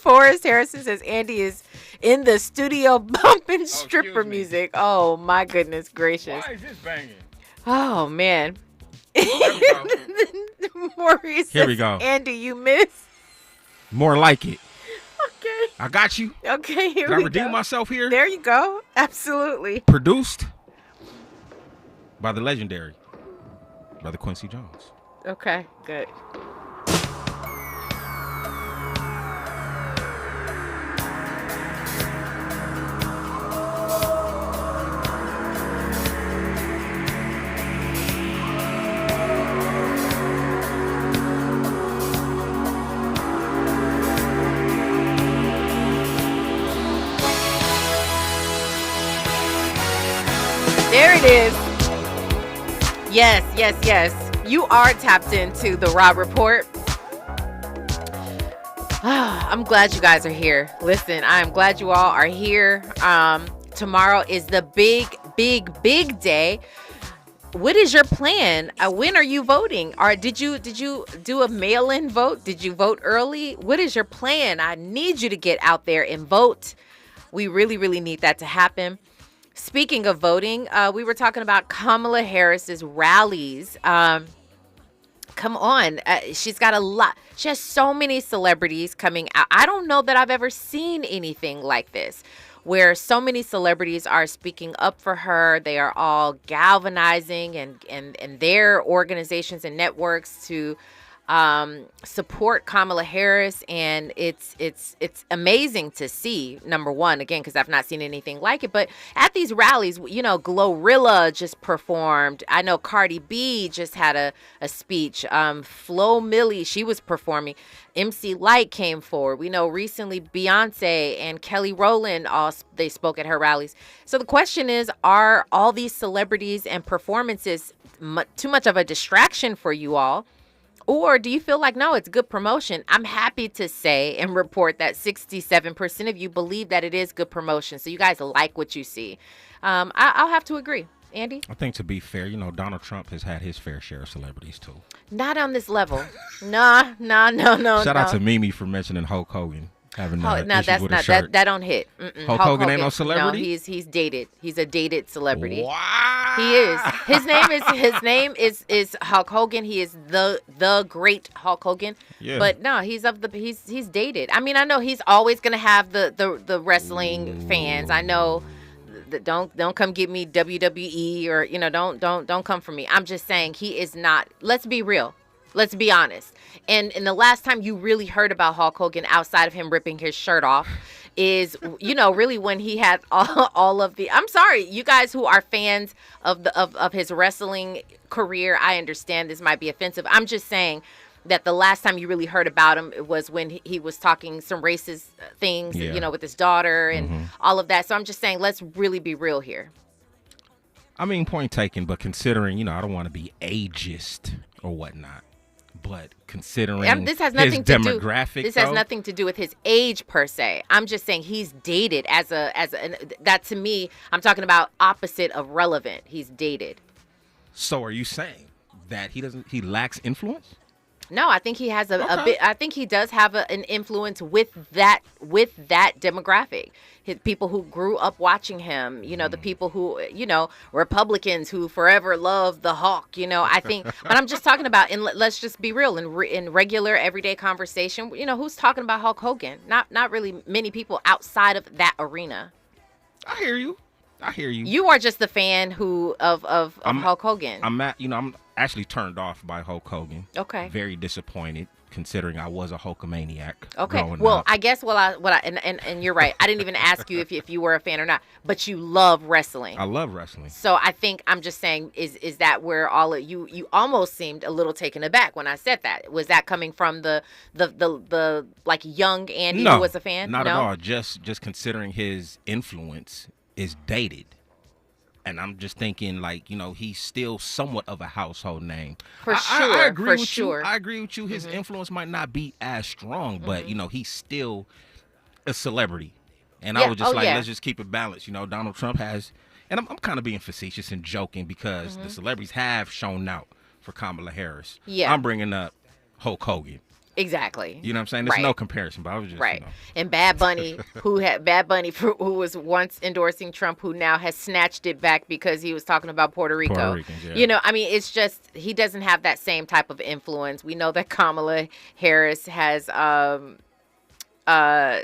Forrest Harrison says Andy is in the studio bumping stripper music. Oh, my goodness gracious. Why is this banging? Oh, man. Maurice Here we go. Andy, you miss? More like it. Okay. I got you. Okay, here Did we I redeem go. myself here? There you go. Absolutely. Produced by the legendary Brother Quincy Jones. Okay, good. There it is. Yes. You are tapped into the Rob Report. I'm glad you guys are here. Listen, I'm glad you all are here. Tomorrow is the big day. What is your plan? When are you voting? Or did you do a mail-in vote? Did you vote early? What is your plan? I need you to get out there and vote. We really, really need that to happen. Speaking of voting, we were talking about Kamala Harris's rallies. Come on. She's got a lot. She has so many celebrities coming out. I don't know that I've ever seen anything like this, where so many celebrities are speaking up for her. They are all galvanizing and their organizations and networks to support Kamala Harris, and it's amazing to see, number one, again, because I've not seen anything like it. But at these rallies, Glorilla just performed. I know Cardi B just had a speech. Flo Milli, she was performing. MC Lyte came forward. We know recently Beyonce and Kelly Rowland, they spoke at her rallies. So the question is, are all these celebrities and performances too much of a distraction for you all? Or do you feel like, no, it's good promotion? I'm happy to say and report that 67% of you believe that it is good promotion. So you guys like what you see. I'll have to agree. Andy? I think, to be fair, Donald Trump has had his fair share of celebrities, too. Not on this level. No. Shout out to Mimi for mentioning Hulk Hogan. That don't hit. Hulk Hogan ain't no celebrity? No, he's dated. He's a dated celebrity. Wow. He is. His name is Hulk Hogan. He is the great Hulk Hogan. Yeah. But no, he's dated. I mean, I know he's always gonna have the wrestling fans. I know. Don't come get me WWE or don't come for me. I'm just saying he is not. Let's be real. Let's be honest. And the last time you really heard about Hulk Hogan outside of him ripping his shirt off is, really when he had all of the, I'm sorry, you guys who are fans of his wrestling career, I understand this might be offensive. I'm just saying that the last time you really heard about him was when he was talking some racist things, with his daughter and all of that. So I'm just saying, let's really be real here. I mean, point taken, but considering, I don't want to be ageist or whatnot. But considering this has nothing his demographic, this has nothing to do with his age per se. I'm just saying he's dated as that to me. I'm talking about opposite of relevant. He's dated. So are you saying that he lacks influence? No, I think he has a bit. I think he does have an influence with that demographic. His people who grew up watching him, the people who, Republicans who forever love the Hawk, I think. But I'm just talking about, and let's just be real, in regular everyday conversation, who's talking about Hulk Hogan? Not really many people outside of that arena. I hear you. You are just the fan of Hulk Hogan. I'm actually turned off by Hulk Hogan. Okay. Very disappointed considering I was a Hulkamaniac. Okay. Growing Well, up. I guess and you're right. I didn't even ask you if you were a fan or not, but you love wrestling. I love wrestling. So I think I'm just saying, is that where all of you almost seemed a little taken aback when I said that? Was that coming from the like young Andy who was a fan? Not at all. Just considering his influence is dated. And I'm just thinking, like, he's still somewhat of a household name. For sure. I agree with sure. you. I agree with you. His influence might not be as strong, but, he's still a celebrity. And I was just let's just keep it balanced. Donald Trump has, and I'm kind of being facetious and joking because the celebrities have shown out for Kamala Harris. Yeah. I'm bringing up Hulk Hogan. Exactly. You know what I'm saying? There's no comparison, but I was just And Bad Bunny, who was once endorsing Trump, who now has snatched it back because he was talking about Puerto Rico. Puerto Ricans, yeah. It's just he doesn't have that same type of influence. We know that Kamala Harris has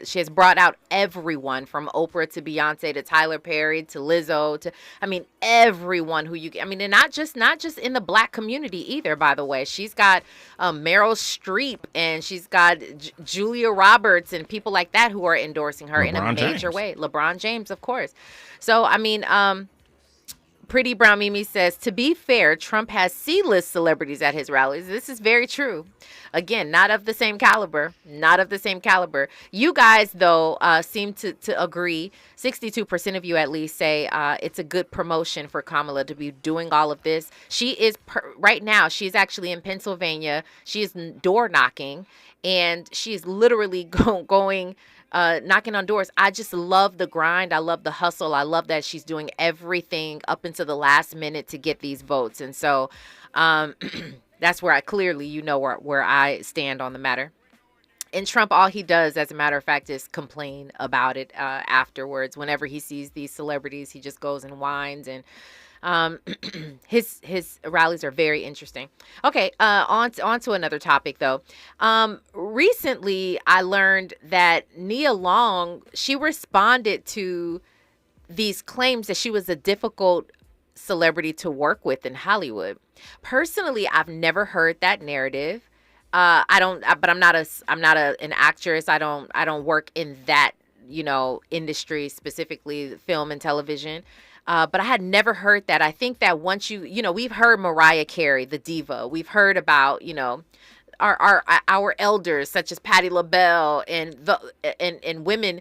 she has brought out everyone from Oprah to Beyonce to Tyler Perry to Lizzo to everyone who and not just in the black community either, by the way. She's got Meryl Streep and she's got Julia Roberts and people like that who are endorsing her in a major way. LeBron James, of course. So Pretty Brown Mimi says, to be fair, Trump has C-list celebrities at his rallies. This is very true. Again, not of the same caliber. You guys, though, seem to agree. 62% of you at least say it's a good promotion for Kamala to be doing all of this. She is, right now, she's actually in Pennsylvania. She is door knocking, and she's literally going knocking on doors. I just love the grind. I love the hustle. I love that she's doing everything up until the last minute to get these votes. And so that's where I clearly, where I stand on the matter. And Trump, all he does, as a matter of fact, is complain about it afterwards. Whenever he sees these celebrities, he just goes and whines. And his rallies are very interesting. Okay, on to another topic though. Recently I learned that Nia Long, she responded to these claims that she was a difficult celebrity to work with in Hollywood. Personally, I've never heard that narrative. But I'm not an actress. I don't work in that, industry, specifically film and television. But I had never heard that. I think that once we've heard Mariah Carey, the diva. We've heard about, our elders such as Patti LaBelle and women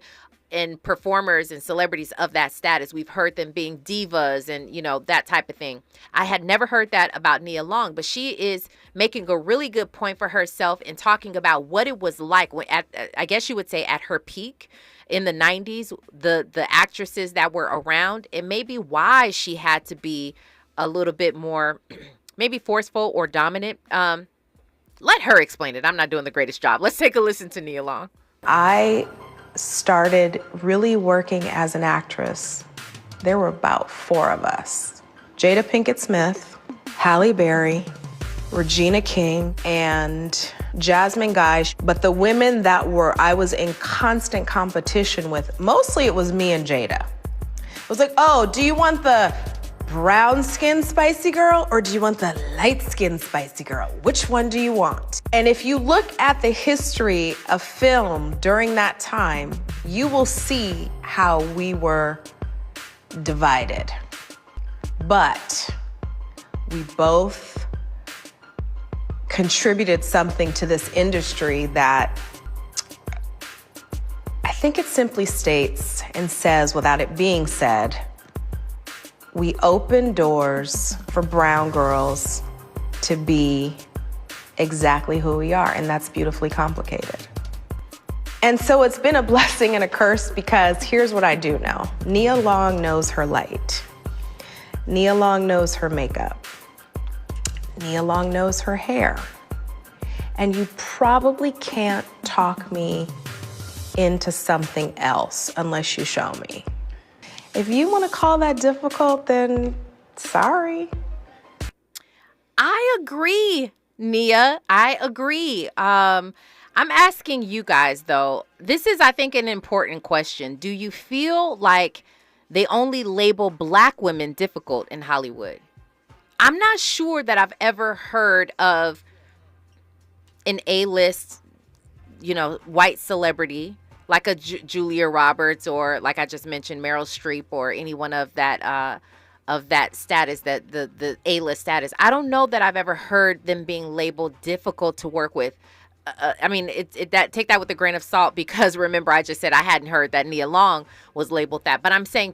and performers and celebrities of that status. We've heard them being divas and, that type of thing. I had never heard that about Nia Long, but she is making a really good point for herself in talking about what it was like when, I guess you would say, at her peak. In the 90s, the actresses that were around, and maybe why she had to be a little bit more maybe forceful or dominant. Let her explain it. I'm not doing the greatest job. Let's take a listen to Nia Long. I started really working as an actress. There were about 4 of us. Jada Pinkett Smith, Halle Berry, Regina King, and Jasmine Guy. But the women that I was in constant competition with, mostly it was me and Jada. It was like, oh, do you want the brown-skinned spicy girl or do you want the light-skinned spicy girl? Which one do you want? And if you look at the history of film during that time, you will see how we were divided. But we both contributed something to this industry that I think it simply states and says, without it being said, we open doors for brown girls to be exactly who we are, and that's beautifully complicated. And so it's been a blessing and a curse because here's what I do know. Nia Long knows her light. Nia Long knows her makeup. Nia Long knows her hair. And you probably can't talk me into something else unless you show me. If you want to call that difficult, then sorry. I agree, Nia. I agree. I'm asking you guys, though. This is, I think, an important question. Do you feel like they only label black women difficult in Hollywood? I'm not sure that I've ever heard of an A-list, white celebrity, like a Julia Roberts, or like I just mentioned, Meryl Streep, or anyone of that status, that the A-list status. I don't know that I've ever heard them being labeled difficult to work with. Take that with a grain of salt, because remember, I just said I hadn't heard that Nia Long was labeled that. But I'm saying,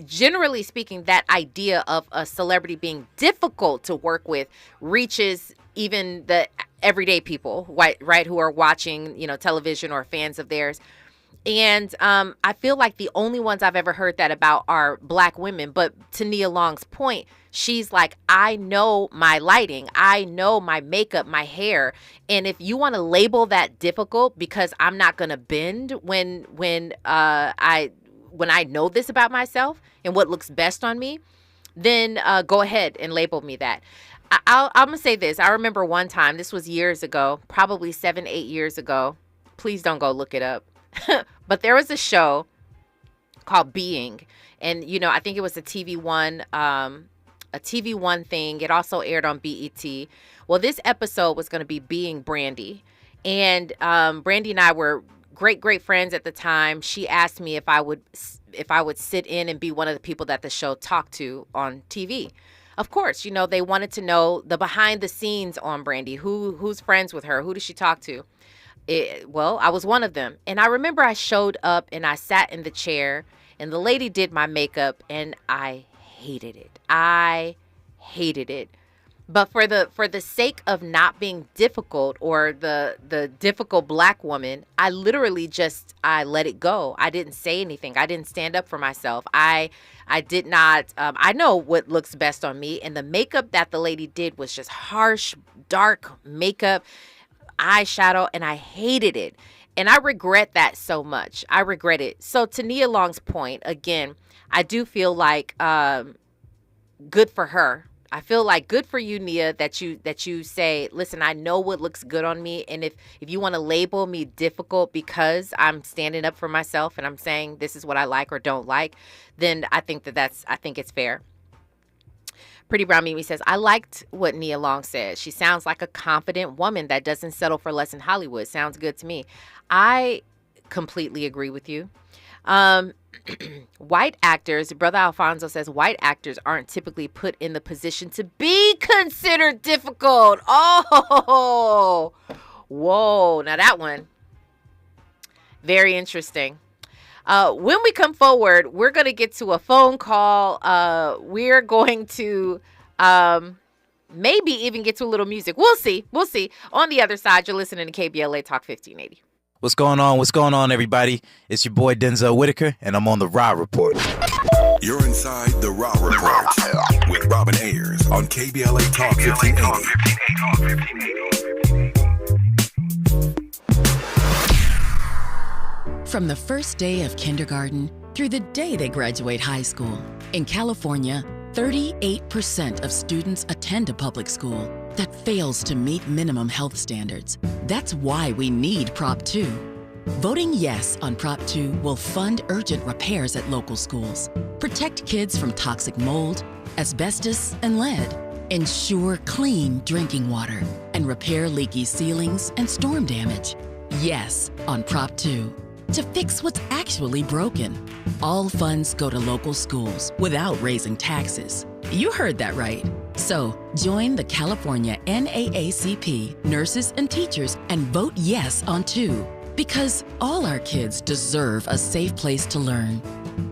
generally speaking, that idea of a celebrity being difficult to work with reaches even the everyday people, right, who are watching, television or fans of theirs. And I feel like the only ones I've ever heard that about are Black women. But to Nia Long's point, she's like, I know my lighting, I know my makeup, my hair. And if you want to label that difficult because I'm not going to bend when I know this about myself and what looks best on me, then go ahead and label me that. I'm going to say this. I remember one time, this was years ago, probably 7-8 years ago. Please don't go look it up. But there was a show called Being, and I think it was a TV One thing. It also aired on BET. Well, this episode was going to be Being Brandy, and Brandy and I were great friends at the time. She asked me if I would sit in and be one of the people that the show talked to on TV. Of course, they wanted to know the behind the scenes on Brandy. Who's friends with her? Who does she talk to? Well, I was one of them. And I remember I showed up and I sat in the chair and the lady did my makeup and I hated it. But for the sake of not being difficult, or the difficult Black woman, I literally I let it go. I didn't say anything. I didn't stand up for myself. I did not, I know what looks best on me. And the makeup that the lady did was just harsh, dark makeup, eyeshadow, and I hated it. And I regret that so much. I regret it. So to Nia Long's point, again, I do feel like good for her. I feel like good for you, Nia, that you say, listen, I know what looks good on me. And if you want to label me difficult because I'm standing up for myself and I'm saying this is what I like or don't like, then I think I think it's fair. Pretty Brown Mimi says, I liked what Nia Long said. She sounds like a confident woman that doesn't settle for less in Hollywood. Sounds good to me. I completely agree with you. White actors, Brother Alfonso says, white actors aren't typically put in the position to be considered difficult. Oh, whoa. Now that one, very interesting. When we come forward, we're going to get to a phone call. We're going to maybe even get to a little music. We'll see. On the other side, you're listening to KBLA Talk 1580. What's going on, everybody? It's your boy Denzel Whitaker, and I'm on the Raw Report. You're inside the Raw Report with Robin Ayers on KBLA Talk 1580. From the first day of kindergarten through the day they graduate high school, in California, 38% of students attend a public school that fails to meet minimum health standards. That's why we need Prop 2. Voting yes on Prop 2 will fund urgent repairs at local schools, protect kids from toxic mold, asbestos, and lead, ensure clean drinking water, and repair leaky ceilings and storm damage. Yes on Prop 2. To fix what's actually broken. All funds go to local schools without raising taxes. You heard that right. So join the California NAACP, nurses and teachers, and vote yes on 2. Because all our kids deserve a safe place to learn.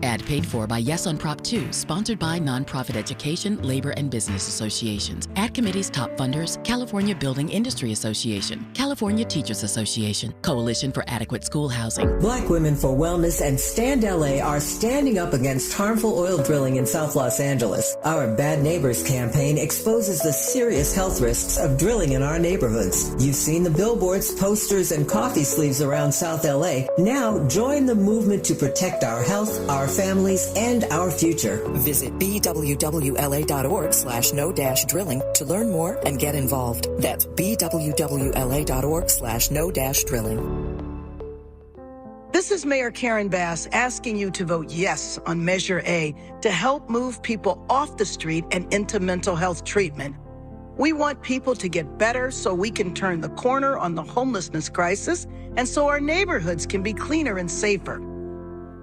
Ad paid for by Yes on Prop 2, sponsored by Nonprofit Education, Labor and Business Associations. Ad committee's top funders, California Building Industry Association, California Teachers Association, Coalition for Adequate School Housing. Black Women for Wellness and Stand LA are standing up against harmful oil drilling in South Los Angeles. Our Bad Neighbors campaign exposes the serious health risks of drilling in our neighborhoods. You've seen the billboards, posters, and coffee sleeves around South LA. Now join the movement to protect our health, our families, and our future. Visit bwwla.org/no-drilling to learn more and get involved. That's bwwla.org/no-drilling. This is Mayor Karen Bass asking you to vote yes on Measure A to help move people off the street and into mental health treatment. We want people to get better so we can turn the corner on the homelessness crisis and so our neighborhoods can be cleaner and safer.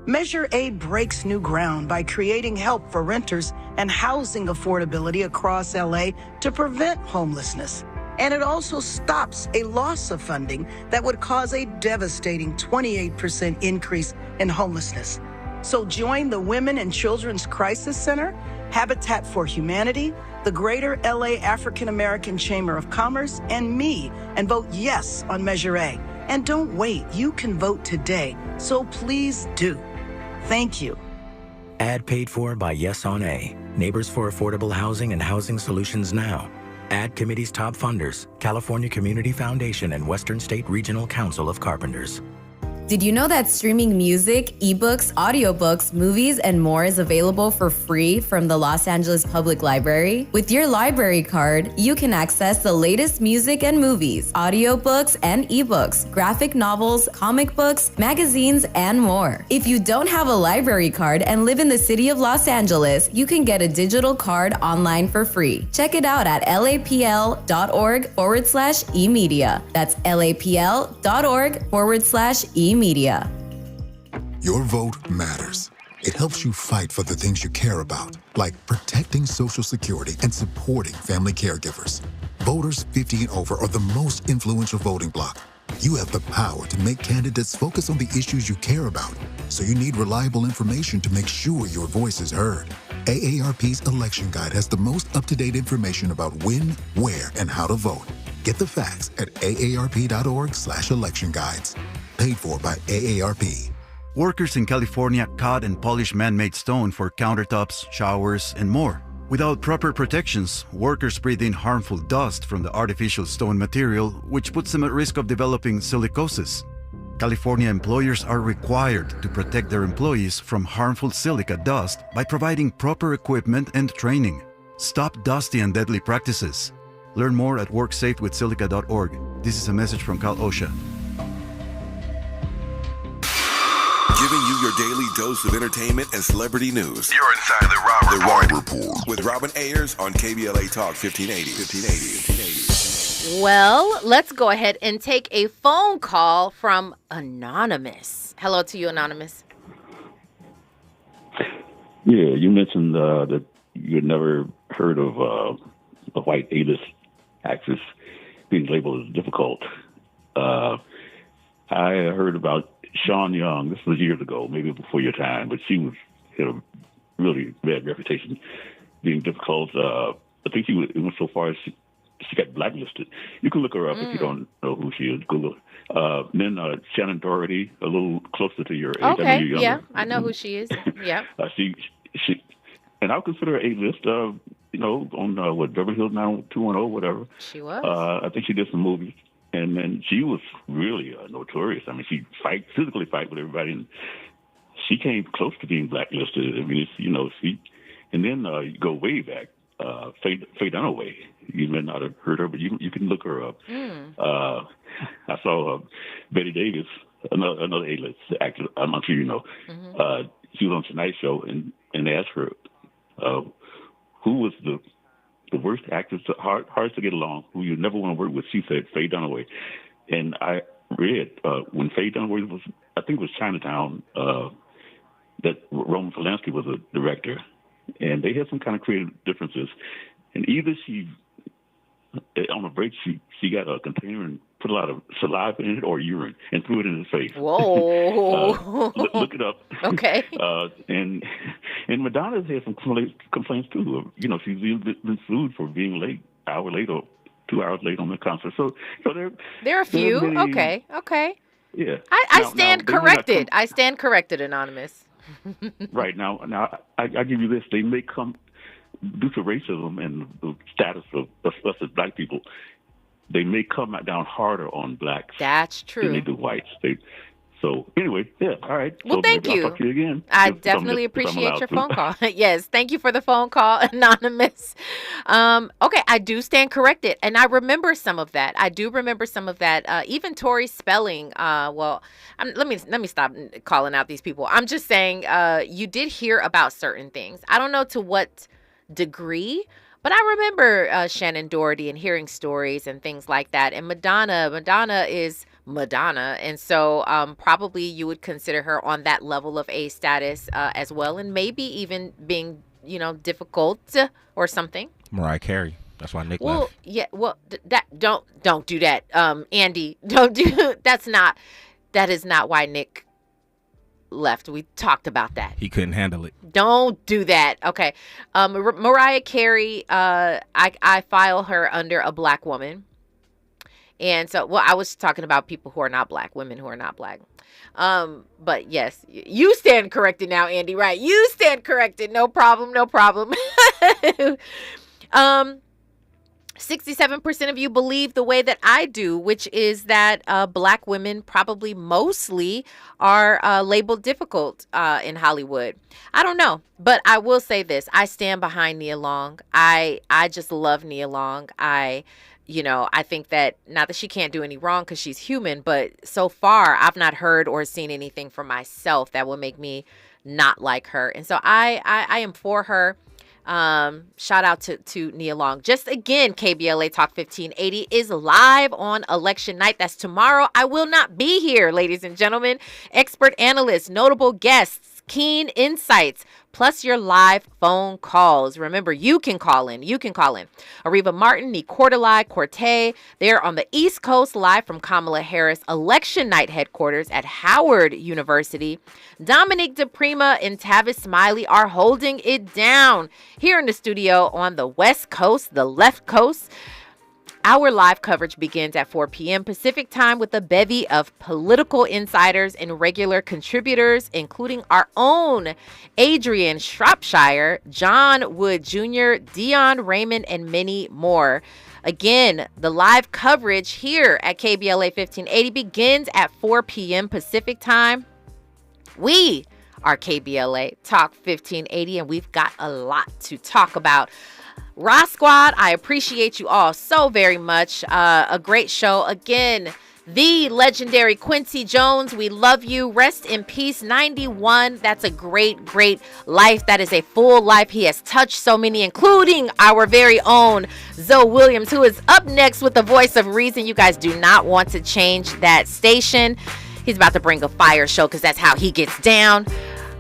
Measure A breaks new ground by creating help for renters and housing affordability across LA to prevent homelessness. And it also stops a loss of funding that would cause a devastating 28% increase in homelessness. So join the Women and Children's Crisis Center, Habitat for Humanity, the Greater LA African American Chamber of Commerce, and me, and vote yes on Measure A. And don't wait, you can vote today, so please do. Thank you. Ad paid for by Yes on A, Neighbors for Affordable Housing and Housing Solutions Now. Ad committee's top funders, California Community Foundation and Western State Regional Council of Carpenters. Did you know that streaming music, ebooks, audiobooks, movies, and more is available for free from the Los Angeles Public Library? With your library card, you can access the latest music and movies, audiobooks and ebooks, graphic novels, comic books, magazines, and more. If you don't have a library card and live in the city of Los Angeles, you can get a digital card online for free. Check it out at lapl.org/emedia. That's lapl.org/emedia. Your vote matters. It helps you fight for the things you care about, like protecting Social Security and supporting family caregivers. Voters 50 and over are the most influential voting bloc. You have the power to make candidates focus on the issues you care about, so you need reliable information to make sure your voice is heard. AARP's election guide has the most up-to-date information about when, where, and how to vote. Get the facts at aarp.org/election guides. Paid for by AARP. Workers in California cut and polish man-made stone for countertops, showers, and more. Without proper protections, workers breathe in harmful dust from the artificial stone material, which puts them at risk of developing silicosis. California employers are required to protect their employees from harmful silica dust by providing proper equipment and training. Stop dusty and deadly practices. Learn more at worksafewithsilica.org. This is a message from Cal OSHA. Giving you your daily dose of entertainment and celebrity news. You're inside the Raw Report. With Robin Ayers on KBLA Talk 1580. Well, let's go ahead and take a phone call from Anonymous. Hello to you, Anonymous. Yeah, you mentioned that you had never heard of a white A-list actress being labeled as difficult. I heard about Sean Young. This was years ago, maybe before your time, but she had a really bad reputation being difficult. I think it went so far as she got blacklisted. You can look her up if you don't know who she is. Google. Then Shannon Doherty, a little closer to your age. Okay, I mean, yeah, I know who she is. Yeah. She, and I would consider her A-list. On Beverly Hills 90210, whatever. She was. I think she did some movies. And then she was really notorious. I mean, she physically fight with everybody, and she came close to being blacklisted. I mean, and then you go way back, Faye Dunaway. You may not have heard her, but you can look her up. I saw Betty Davis, another A-list actor. I'm sure you know. Mm-hmm. She was on Tonight Show, and they asked her who was the worst actress, hardest to get along, who you never want to work with. She said Faye Dunaway. And I read when Faye Dunaway was, I think it was Chinatown, that Roman Polanski was a director. And they had some kind of creative differences. And either on a break, she got a container and put a lot of saliva in it or urine and threw it in his face. Whoa. Look it up. Okay. And Madonna's had some complaints too. She's been sued for being late, hour late or 2 hours late on the concert. So there are a few. Okay. Yeah. I stand corrected. I stand corrected, Anonymous. Right. Now I give you this. They may come due to racism and the status of us as black people. They may come down harder on blacks. That's true. Than they do whites. So anyway, yeah, all right. Well, so thank you. I'll talk to you again. I definitely appreciate your phone call. Yes, thank you for the phone call, Anonymous. Okay, I do stand corrected, and I remember some of that. I do remember some of that. Even Tori Spelling. Let me stop calling out these people. I'm just saying, you did hear about certain things. I don't know to what degree, But I remember Shannon Doherty and hearing stories and things like that. And Madonna is Madonna. And so probably you would consider her on that level of A status as well. And maybe even being, difficult or something. Mariah Carey. That's why Nick left. Yeah. Well, don't do that. Andy, don't do that is not why Nick left. We talked about that. He couldn't handle it. Don't do that. Okay. Mariah Carey, I file her under a black woman. And so, I was talking about people who are not black, women who are not black. But yes, you stand corrected now, Andy, right? You stand corrected. No problem. 67% of you believe the way that I do, which is that black women probably mostly are labeled difficult in Hollywood. I don't know, but I will say this. I stand behind Nia Long. I just love Nia Long. I think that, not that she can't do any wrong because she's human, but so far I've not heard or seen anything from myself that will make me not like her. And so I am for her. Shout out to Nia Long. Just again, KBLA Talk 1580 is live on election night. That's tomorrow. I will not be here, ladies and gentlemen. Expert analysts, notable guests, keen insights, plus your live phone calls. Remember, you can call in. Areva Martin, Nicordelai, Corte. They're on the East Coast live from Kamala Harris election night headquarters at Howard University. Dominique DePrima and Tavis Smiley are holding it down here in the studio on the West Coast, the left coast. Our live coverage begins at 4 p.m. Pacific time with a bevy of political insiders and regular contributors, including our own Adrian Shropshire, John Wood Jr., Dion Raymond, and many more. Again, the live coverage here at KBLA 1580 begins at 4 p.m. Pacific time. We are KBLA Talk 1580, and we've got a lot to talk about. Ross Squad, I appreciate you all so very much. A great show. Again, the legendary Quincy Jones, we love you. Rest in peace, 91. That's a great, great life. That is a full life. He has touched so many, including our very own Zoe Williams, who is up next with the voice of reason. You guys do not want to change that station. He's about to bring a fire show because that's how he gets down.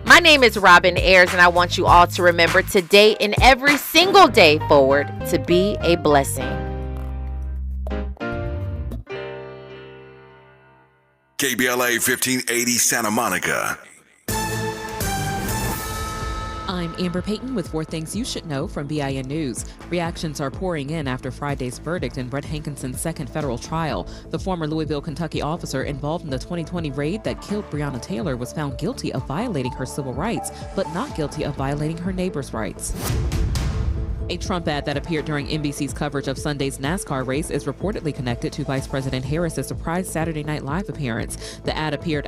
My name is Robin Ayers, and I want you all to remember today and every single day forward to be a blessing. KBLA 1580 Santa Monica. I'm Amber Payton with 4 things you should know from BIN News. Reactions are pouring in after Friday's verdict in Brett Hankinson's second federal trial. The former Louisville, Kentucky officer involved in the 2020 raid that killed Breonna Taylor was found guilty of violating her civil rights, but not guilty of violating her neighbor's rights. A Trump ad that appeared during NBC's coverage of Sunday's NASCAR race is reportedly connected to Vice President Harris's surprise Saturday Night Live appearance. The ad appeared